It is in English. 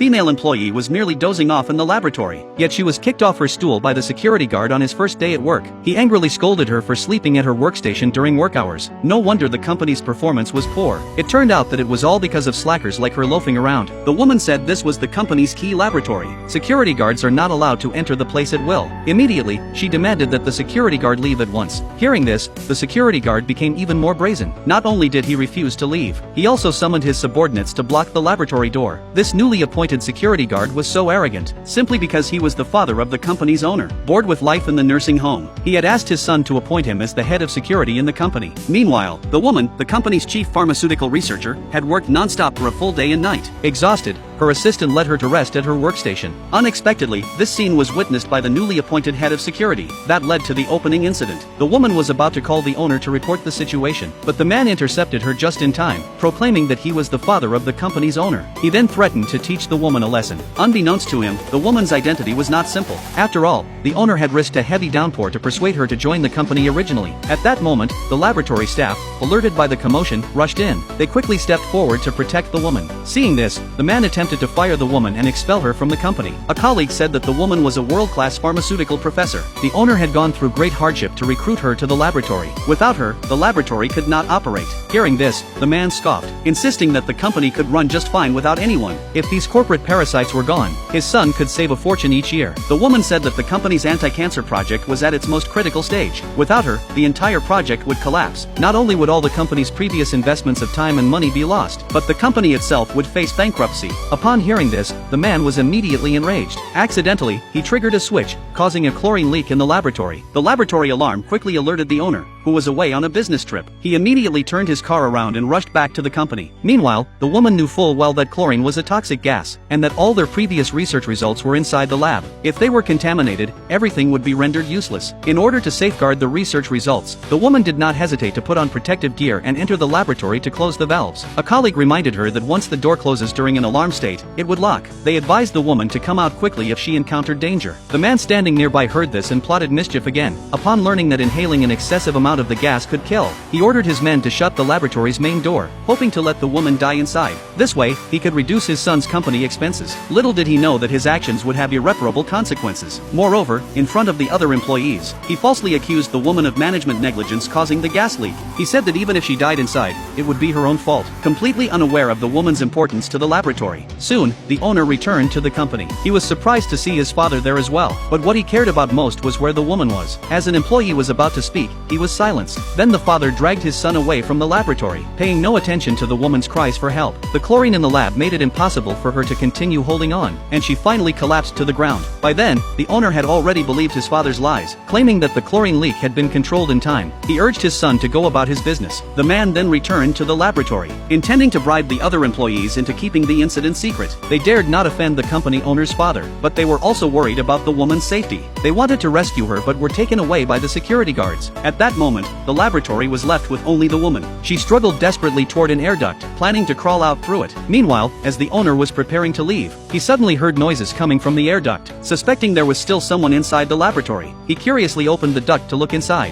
female employee was merely dozing off in the laboratory, yet she was kicked off her stool by the security guard on his first day at work. He angrily scolded her for sleeping at her workstation during work hours. No wonder the company's performance was poor. It turned out that it was all because of slackers like her loafing around. The woman said this was the company's key laboratory. Security guards are not allowed to enter the place at will. Immediately, she demanded that the security guard leave at once. Hearing this, the security guard became even more brazen. Not only did he refuse to leave, he also summoned his subordinates to block the laboratory door. This newly appointed security guard was so arrogant, simply because he was the father of the company's owner. Bored with life in the nursing home, he had asked his son to appoint him as the head of security in the company. Meanwhile, the woman, the company's chief pharmaceutical researcher, had worked non-stop for a full day and night. Exhausted, her assistant led her to rest at her workstation. Unexpectedly, this scene was witnessed by the newly appointed head of security. That led to the opening incident. The woman was about to call the owner to report the situation, but the man intercepted her just in time, proclaiming that he was the father of the company's owner. He then threatened to teach the woman a lesson. Unbeknownst to him, the woman's identity was not simple. After all, the owner had risked a heavy downpour to persuade her to join the company originally. At that moment, the laboratory staff, alerted by the commotion, rushed in. They quickly stepped forward to protect the woman. Seeing this, the man attempted to fire the woman and expel her from the company. A colleague said that the woman was a world-class pharmaceutical professor. The owner had gone through great hardship to recruit her to the laboratory. Without her, the laboratory could not operate. Hearing this, the man scoffed, insisting that the company could run just fine without anyone. If these corporate parasites were gone, his son could save a fortune each year. The woman said that the company's anti-cancer project was at its most critical stage. Without her, the entire project would collapse. Not only would all the company's previous investments of time and money be lost, but the company itself would face bankruptcy. Upon hearing this, the man was immediately enraged. Accidentally, he triggered a switch, causing a chlorine leak in the laboratory. The laboratory alarm quickly alerted the owner, who was away on a business trip. He immediately turned his car around and rushed back to the company. Meanwhile, the woman knew full well that chlorine was a toxic gas, and that all their previous research results were inside the lab. If they were contaminated, everything would be rendered useless. In order to safeguard the research results, the woman did not hesitate to put on protective gear and enter the laboratory to close the valves. A colleague reminded her that once the door closes during an alarm state, it would lock. They advised the woman to come out quickly if she encountered danger. The man standing nearby heard this and plotted mischief again. Upon learning that inhaling an excessive amount of the gas could kill, he ordered his men to shut the laboratory's main door, hoping to let the woman die inside. This way, he could reduce his son's company expenses. Little did he know that his actions would have irreparable consequences. Moreover, in front of the other employees, he falsely accused the woman of management negligence causing the gas leak. He said that even if she died inside, it would be her own fault, completely unaware of the woman's importance to the laboratory. Soon, the owner returned to the company. He was surprised to see his father there as well, but what he cared about most was where the woman was. As an employee was about to speak, he was silenced. Then the father dragged his son away from the laboratory, paying no attention to the woman's cries for help. The chlorine in the lab made it impossible for her to continue holding on, and she finally collapsed to the ground. By then, the owner had already believed his father's lies, claiming that the chlorine leak had been controlled in time. He urged his son to go about his business. The man then returned to the laboratory, intending to bribe the other employees into keeping the incident secret. They dared not offend the company owner's father, but they were also worried about the woman's safety. They wanted to rescue her but were taken away by the security guards. At that moment, the laboratory was left with only the woman. She struggled desperately toward an air duct, planning to crawl out through it. Meanwhile, as the owner was preparing to leave, he suddenly heard noises coming from the air duct. Suspecting there was still someone inside the laboratory, he curiously opened the duct to look inside.